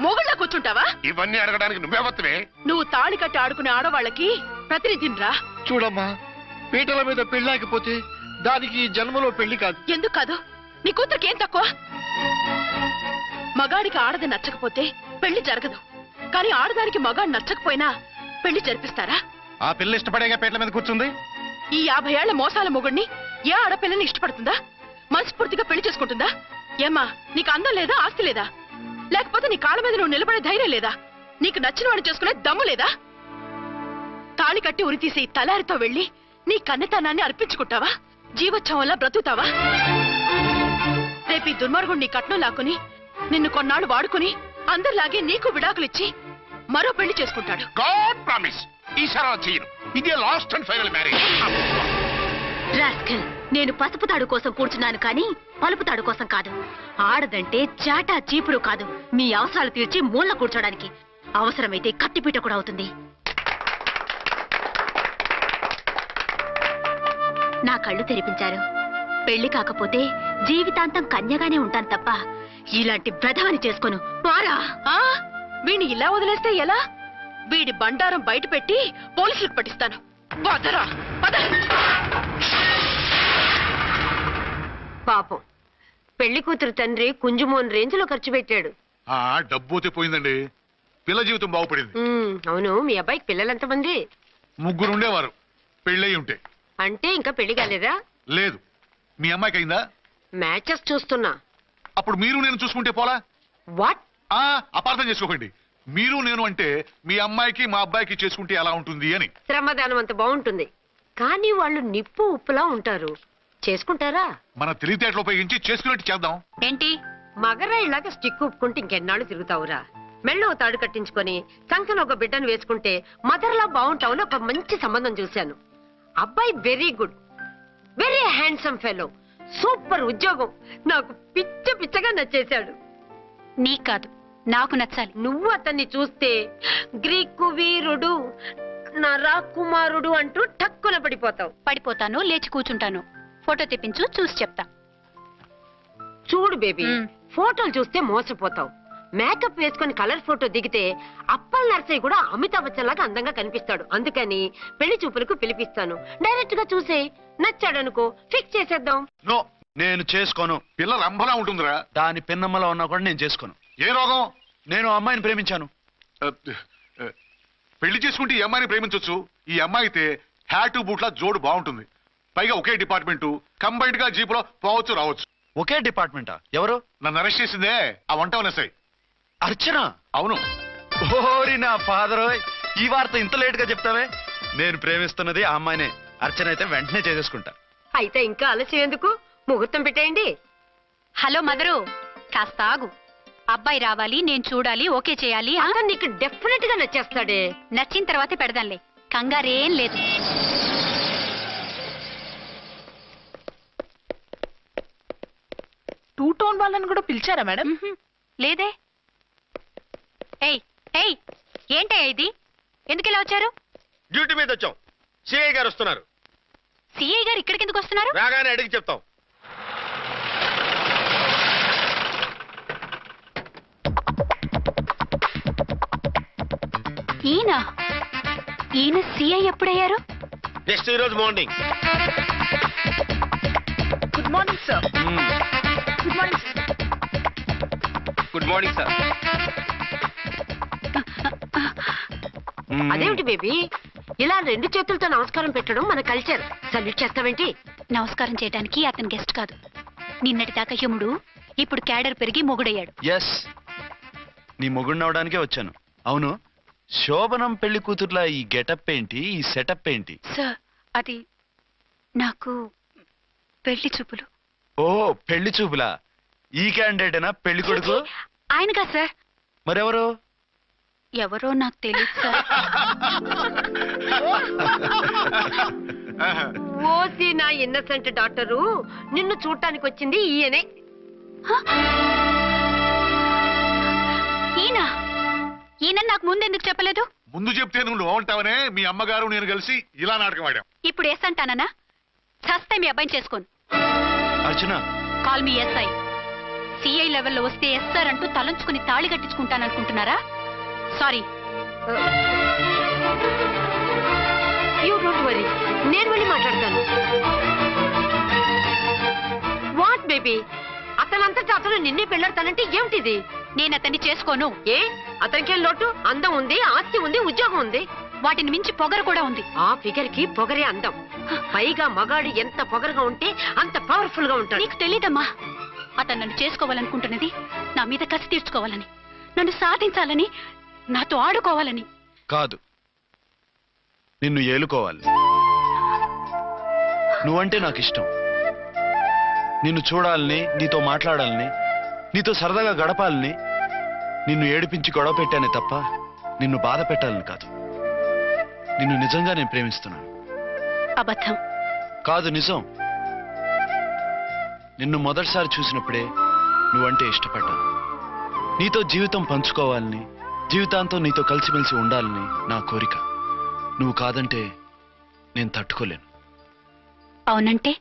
మొగుళ్ళ కూర్చుంటావా? ఇవన్నీ అడగడానికి నువ్వే వత్తవే. నువ్వు తాళి కట్టి ఆడుకునే ఆడవాళ్ళకి ప్రతినిధినిరా. చూడమ్మా, పీటల మీద పెళ్ళాకపోతే దానికి జన్మలో పెళ్లి కాదు. ఎందుకు కాదు? నీ కూతురికేం తక్కువ? మగాడికి ఆడది నచ్చకపోతే పెళ్లి జరగదు. కానీ ఆడదానికి మగాడు నచ్చకపోయినా పెళ్లి జరిపిస్తారా? ఆ పిల్ల ఇష్టపడేగా పీటల మీద కూర్చుంది. ఈ 50 ఏళ్ల మోసాల మొగుడిని ఏ ఆడపిల్లని ఇష్టపడుతుందా? మనస్ఫూర్తిగా పెళ్లి చేసుకుంటుందా? ఏమ్మా, నీకు అందం లేదా, ఆస్తి లేదా? లేకపోతే నీ కాళ్ళ మీద నువ్వు నిలబడే ధైర్యం లేదా? నీకు నచ్చిన వాడిని చేసుకునే దమ్ము లేదా? తాళి కట్టి ఉరితీసే ఈ తలారితో వెళ్లి నీ కన్నెతనాన్ని అర్పించుకుంటావా? జీవోత్సవంలా బ్రతుకుతావా? రేపు ఈ దుర్మార్గుడు నీ కట్నం లాక్కుని నిన్ను కొన్నాళ్ళు వాడుకుని అందరిలాగే నీకు విడాకులిచ్చి మరో పెళ్లి చేసుకుంటాడు. గాడ్ ప్రామిస్ ఈసారి చేయను. ఇదే last and final marriage. Rascal, నేను పసుపు తాడు కోసం కూర్చున్నాను కానీ పలుపు తాడు కోసం కాదు. ఆడదంటే చాటా చీపురు కాదు, మీ అవసరాలు తీర్చి మూల కూర్చోడానికి. అవసరమైతే కత్తిపీట కూడా అవుతుంది. నా కళ్ళు తెరిపించారు. పెళ్లి కాకపోతే జీవితాంతం కన్యగానే ఉంటాను తప్ప ఇలాంటి బ్రధవని చేసుకోను. పారా వీణ్ణి ఇలా వదిలేస్తే ఎలా? వీడి బండారం బయట పెట్టి పోలీసులకు పట్టిస్తాను. పదరా పద. పాపం పెళ్లి కూతురు తండ్రి కుంజుమోన్ రేంజ్ లో ఖర్చు పెట్టాడు. డబ్బు పోయిందండి. పిల్ల జీవితం బాగుపడింది. అవును, మీ అబ్బాయికి పిల్లలెంతమంది? 3 ఉండేవారు. పెళ్ళయి ఉంటే. అంటే ఇంకా పెళ్లి కాలేదా? లేదు. మీ అమ్మాయికి అయిందా? మ్యాచెస్ చూస్తున్నా. అప్పుడు మీరు నేను చూసుకుంటే పోలా? వాట్? అపార్థం చేసుకోకండి. మీరు నేను అంటే మీ అమ్మాయికి మా అబ్బాయికి చేసుకుంటే ఎలా ఉంటుంది అని. శ్రమదానం అంత బాగుంటుంది, కానీ వాళ్ళు నిప్పు ఉప్పులా ఉంటారు. చేసుకుంటారా? మన తెలివితేటలు ఉపయోగించి చేసుకున్నట్టు చేద్దాం. ఏంటి మగరాయిలాగా స్టిక్ ఉప్పుకుంటే ఇంకెన్నాళ్ళు తిరుగుతావురా? మెళ్ళో తాడు కట్టించుకొని సంఖ్యలో ఒక బిడ్డను వేసుకుంటే మదర్లా బాగుంటావుని ఒక మంచి సంబంధం చూశాను. అబ్బాయి very good, very handsome fellow, super ఉద్యోగం. నాకు పిచ్చగా నచ్చేశాడు. నీకు కాదు, నాకు నచ్చాలి. నువ్వు అతన్ని చూస్తే గ్రీకు వీరుడు, నా రాకుమారుడు అంటూ టక్కున పడిపోతావు. పడిపోతాను, లేచి కూర్చుంటాను. ఫోటో తెప్పించు, చూసి చెప్తా. చూడు బేబీ, ఫోటోలు చూస్తే మోసపోతావు. మేకప్ వేసుకుని కలర్ ఫోటో దిగితే అప్పల్ నర్సయ్య కూడా అమితాబ్ బచ్చన్ లాగా అందంగా కనిపిస్తాడు. అందుకని పెళ్లి చూపులకు పిలిపిస్తాను. డైరెక్ట్ గా చూసే నచ్చాడనుకో ఫిక్స్ చేసేద్దాం. నో, నేను చేసుకోను. పిల్ల రంభలా ఉంటుందిరా. దాని పిన్నమ్మలో ఉన్నా కూడా నేను చేసుకోను. ఏ రోగం? నేను అమ్మాయిని ప్రేమించాను. పెళ్లి చేసుకుంటే ఈ అమ్మాయిని ప్రేమించవచ్చు. ఈ అమ్మాయి అయితే హ్యాటు బూట్ల జోడు బాగుంటుంది. పైగా ఒకే డిపార్ట్మెంట్, కంబైన్డ్ గా జీపులో పోవచ్చు రావచ్చు. ఒకే డిపార్ట్మెంటా? ఎవరు? నన్ను అరెస్ట్ చేసిందే ఆ వంట ఉన్నసాయి. అర్చన? అవును. ఓరి నా ఫాదర్, ఈ వార్త ఇంత లేట్ గా చెప్తావే. నేను ప్రేమిస్తున్నది ఆ అమ్మాయినే. అర్చన అయితే వెంటనే చేసేసుకుంటా. అయితే ఇంకా ఆలస్యం ఎందుకు? ముహూర్తం పెట్టేయండి. హలో మదరు, కాస్త ఆగు. అబ్బాయి రావాలి, నేను చూడాలి, ఓకే చేయాలి. అతను నీకు డెఫినెట్ గా నచ్చేస్తాడే. నచ్చిన తర్వాతే పెడదాంలే, కంగారేం లేదు. టూ టోన్ వాళ్ళని కూడా పిలిచారా మేడం? లేదే. ఏయ్ ఏయ్, ఏంటయ్యా ఇది? ఎందుకు ఇలా వచ్చారు? డ్యూటీ మీద వచ్చాం. సిఐ గారు వస్తున్నారు. సిఐ గారు ఇక్కడికి ఎందుకు వస్తున్నారు? రాగానే అడిగి చెప్తాం. ఈయన సిఐ ఎప్పుడయ్యారు? నెక్స్ట్ ఈ రోజు morning. Good morning sir. Good morning. Good morning sir. అదేమిటి బేబీ, ఇలా 2 చేతులతో నమస్కారం పెట్టడం మన కల్చర్. సల్యూట్ చేస్తావేంటి? నమస్కారం చేయడానికి అతను గెస్ట్ కాదు. నిన్నటి దాకా యముడు, ఇప్పుడు క్యాడర్ పెరిగి మొగుడయ్యాడు. ఎస్, నీ మొగుడినవడానికే వచ్చాను. అవును, శోభనం పెళ్లి కూతుర్లా ఈ గెటప్ ఏంటి, ఈ సెటప్ ఏంటి? సార్, అది నాకు పెళ్లి చూపులు. ఓ, పెళ్లి చూపులా? ఈ క్యాండిడేటేనా పెళ్లి కొడుకు? ఆయనగా సార్. మరెవరు? ఎవరో నాకు తెలియదు సార్. ఓసి నా ఇన్నసెంట్ డాక్టరు, నిన్ను చూడటానికి వచ్చింది ఈయనే. ఈయన నాకు ముందెందుకు చెప్పలేదు? ముందు చెప్తే నువ్వు బాగుంటావనే మీ అమ్మగారు నేను కలిసి ఇలా నాటకం ఆడాం. ఇప్పుడు ఎస్ అంటానా? చస్తే మీ అబ్బాయిని చేసుకోను. అర్చన, కాల్ మీ ఎస్ఐ. సిఐ లెవెల్లో వస్తే ఎస్ఆర్ అంటూ తలంచుకుని తాళి కట్టించుకుంటాననుకుంటున్నారా? సారీ. యూ డోంట్ వరీ, నేను వెళ్ళి మాట్లాడతాను. వాట్ బేబీ, అతనంతటా అతను నిన్నే పెళ్ళాడతానంటే ఏమిటిది? నేను అతన్ని చేసుకోను. ఏ, అతనికేం లోటు? అందం ఉంది, ఆస్తి ఉంది, ఉద్యోగం ఉంది. వాటిని మించి పొగరు కూడా ఉంది. ఆ ఫిగర్ కి పొగరే అందం. పైగా మగాడు ఎంత పొగరుగా ఉంటే అంత పవర్ఫుల్ గా ఉంటాడు. నీకు తెలీదమ్మా, అతను నన్ను చేసుకోవాలనుకుంటున్నది నా మీద కసి తీర్చుకోవాలని, నన్ను సాధించాలని, నాతో ఆడుకోవాలని కాదు, నిన్ను ఏలుకోవాలి. నువ్వంటే నాకు ఇష్టం. నిన్ను చూడాలని, నీతో మాట్లాడాలని, నీతో సరదాగా గడపాలని, నిన్ను ఏడిపించి గొడవ పెట్టానే తప్ప నిన్ను బాధ పెట్టాలని కాదు. నిన్ను నిజంగా నేను ప్రేమిస్తున్నాను. అబద్ధం కాదు, నిజం. నిన్ను మొదటిసారి చూసినప్పుడే నువ్వంటే ఇష్టపడ్డాను. నీతో జీవితం పంచుకోవాలని, జీవితాంతం నీతో కలిసిమెలిసి ఉండాలని నా కోరిక. నువ్వు కాదంటే నేను తట్టుకోలేను. అవునంటే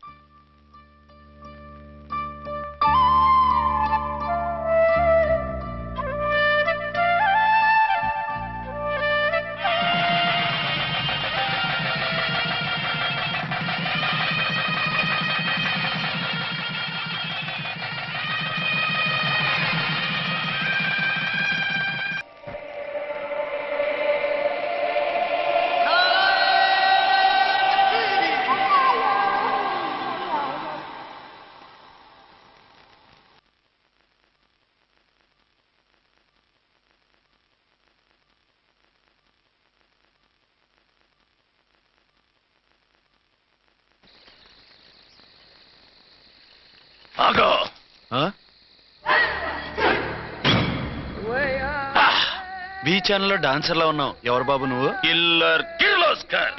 వి ఛానల్లో డాన్సర్లా ఉన్నావు. ఎవరు బాబు నువ్వు? కిల్లర్ కిర్లోస్కర్.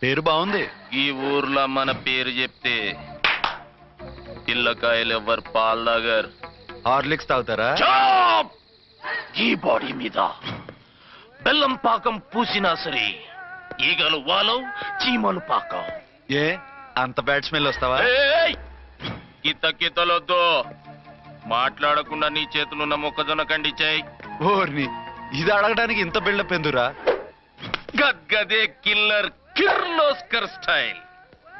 పేరు బాగుంది. ఈ ఊర్లో మన పేరు చెప్తే పిల్లకాయలు ఎవరు పాల్ దగ్గర హార్లిక్స్ తాగుతారా? ఈ బాడీ మీద బెల్లం పాకం పూసినా సరే ఈగలు వాలవు, చీమలు పాకం. ఏ అంత బ్యాడ్ స్మెల్ వస్తావా? కితలొద్దు. మాట్లాడకుండా నీ చేతులున్న మొక్కజొన్న కండిచాయి. ఓర్ని, ఇది అడగడానికి ఇంత బిల్డప్ ఎందురా? గద్గదే కిల్లర్ కిర్లోస్కర్ స్టైల్.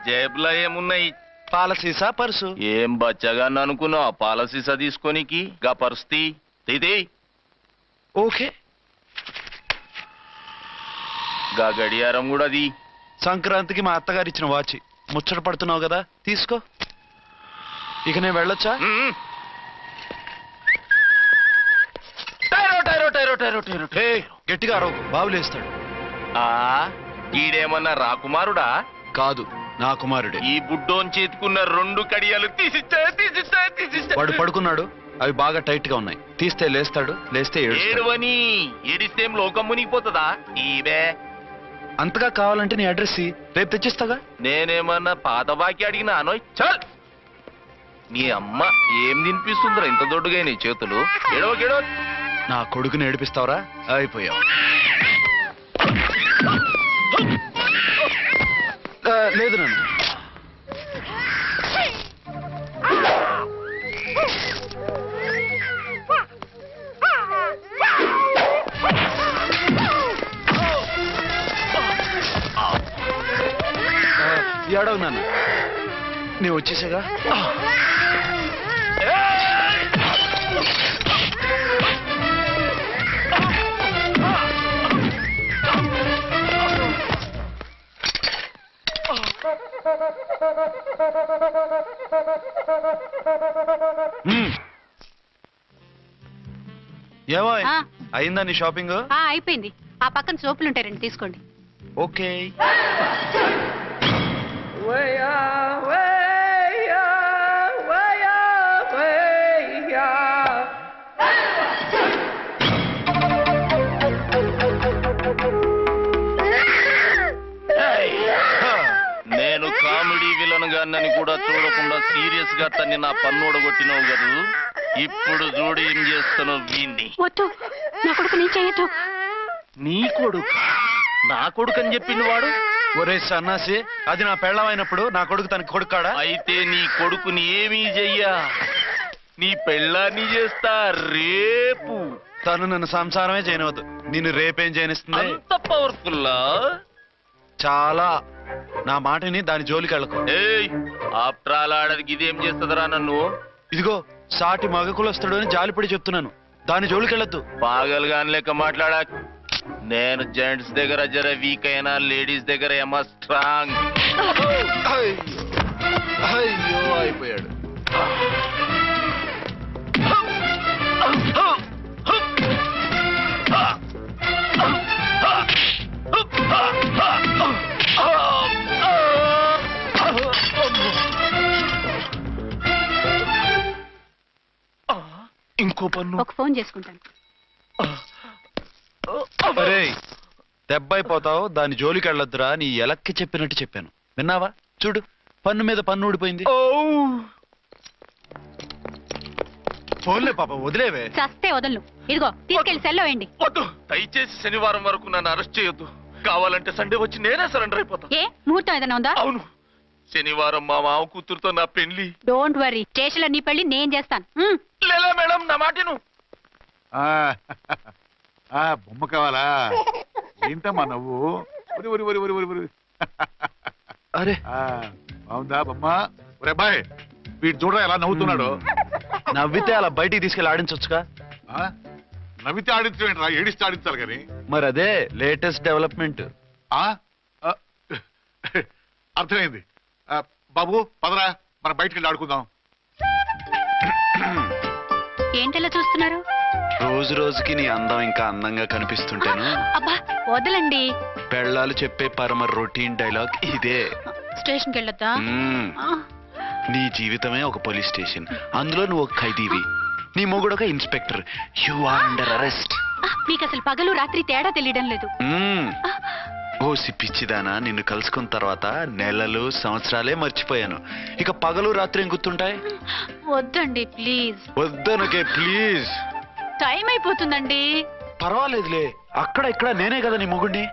జేబులో ఏమున్నాయి? పాలసీసా, పర్సు. ఏం బచ్చగా అనుకున్నావు? పాలసీసా తీసుకోనికి గా పర్స్తి ఇది. ఓకే, గా గడియారం కూడా అది. సంక్రాంతికి మా అత్తగారు ఇచ్చిన వాచి. ముచ్చట పడుతున్నావు కదా, తీసుకో. ఇక నేను వెళ్ళొచ్చా? గట్టిగా అరవ, బావులేస్తాడు. ఈడేమన్నా రాకుమారుడా? కాదు, నా కుమారుడే. ఈ బుడ్డోన్ చేతుకున్న 2 కడియాలు తీసిచ్చా. వాడు పడుకున్నాడు, అవి బాగా టైట్ గా ఉన్నాయి. తీస్తే లేస్తాడు, లేస్తే ఏడువని. ఏడిస్తే లోకం మునిగిపోతుందా? ఈవే అంతగా కావాలంటే నీ అడ్రస్ రేపు తెచ్చిస్తాగా. నేనేమన్నా పాత బాకి అడిగినా అనోయ్. చల్, నీ అమ్మ ఏం తినిపిస్తుందిరా ఇంత దొడ్డుగా నీ చేతులు? ఎడవకెడవ. నా కొడుకుని ఏడిపిస్తావరా? అయిపోయావు. లేదు నన్ను. ఏడవు నాన్న, నీ వచ్చేసాగా. ఏమో అయిందా నీ షాపింగ్? అయిపోయింది. ఆ పక్కన సోపులు ఉంటాయి, రండి తీసుకోండి. ఓకే. నేను కామెడీ విలన్ గాన్నని కూడా చూడకుండా సీరియస్ గా తన్ని నా పన్నోడగొట్టినావు కదా. ఇప్పుడు చూడు ఏం చేస్తాను వీణ్ణి. వద్దు, నా కొడుకు నేను చేయొద్దు. నీ కొడుకు? నా కొడుకు అని చెప్పింది వాడు. ఒరే సన్నాసి, అది నా పెళ్ళం అయినప్పుడు నా కొడుకు తనకి కొడుకాడా? అయితే నీ కొడుకుని ఏమీ చెయ్యా, నీ పెళ్ళాన్ని చేస్తా రేపు. తను నన్ను సంసారమే చేయనవద్దు, నిన్ను రేపేం చేయనిస్తుంది? అంత పవర్ఫుల్లా? చాలా. నా మాటని దాని జోలికి వెళ్ళకు. ఆఫ్టర్ ఆల్ ఆడదికి ఇదేం చేస్తుందిరా నన్ను? ఇదిగో సాటి మగకులు వస్తాడు అని జాలిపడి చెప్తున్నాను, దాని జోలికి వెళ్ళొద్దు. పాగలుగాని లెక్క మాట్లాడా. నేను జెంట్స్ దగ్గర జర వీక్ అయినా లేడీస్ దగ్గర ఏమో స్ట్రాంగ్. అయ్యో అయిపోయాడు. పన్ను. ఒక ఫోన్ చేసుకుంటాను. అరే దెబ్బైపోతావు, దాని జోలికి వెళ్ళొద్దురా. నీ ఎలక్కి చెప్పినట్టు చెప్పాను, విన్నావా? చూడు, పన్ను మీద పన్ను ఊడిపోయింది. ఫోన్లే పాప, వదిలేవే. చస్తే వదలను. ఇదిగో తీసుకెళ్లి సెల్లో వేయండి. వద్దు, దయచేసి శనివారం వరకు నన్ను అరెస్ట్ చేయొద్దు. కావాలంటే సండే వచ్చి నేనే సరెండర్ అయిపోతా. ఏ ముహూర్తం ఏదైనా ఉందా? అవును, శనివారం మా మామ కూతురుతో నా పెళ్లి. డోంట్ వరీ, స్టేషన్ లో నీ పెళ్లి నేను చేస్తాను. లేలా మేడం, నా మాటను. బొమ్మ కావాలా? ఏంటమ్మా నవ్వు? అరే బాగుందా బొమ్మ? ఒరే అబ్బాయి, వీడు చూడరా ఎలా నవ్వుతున్నాడు. నవ్వితే అలా బయటికి తీసుకెళ్ళి ఆడించొచ్చుగా. నవ్వితే ఆడించడం, ఏడిస్తే ఆడించాలి కానీ. మరి అదే లేటెస్ట్ డెవలప్మెంట్. అర్థమైంది. బాబు పదరా, మనం బయటికి వెళ్ళి ఆడుకుందాం. ఏంటలా చూస్తున్నారు? రోజు రోజుకి నీ అందం ఇంకా అందంగా కనిపిస్తుంటాను. అబ్బా వదలండి. పెళ్ళాలు చెప్పే పరమ రొటీన్ డైలాగ్ ఇదే. స్టేషన్కి వెళ్ళొద్దా? నీ జీవితమే ఒక పోలీస్ స్టేషన్, అందులో నువ్వు ఒక ఖైదీవి, నీ మొగుడు ఒక inspector. You are under arrest. మీకు అసలు పగలు రాత్రి తేడా తెలియడం లేదు. ఓ సిప్పిచ్చిదానా, నిన్ను కలుసుకున్న తర్వాత నెలలు సంవత్సరాలే మర్చిపోయాను. ఇక పగలు రాత్రి ఏం గుర్తుంటాయి? వద్దండి ప్లీజ్. వద్దనకే ప్లీజ్. టైం అయిపోతుందండి. పర్వాలేదులే, అక్కడ ఇక్కడ నేనే కదా నీ మొగుడిని.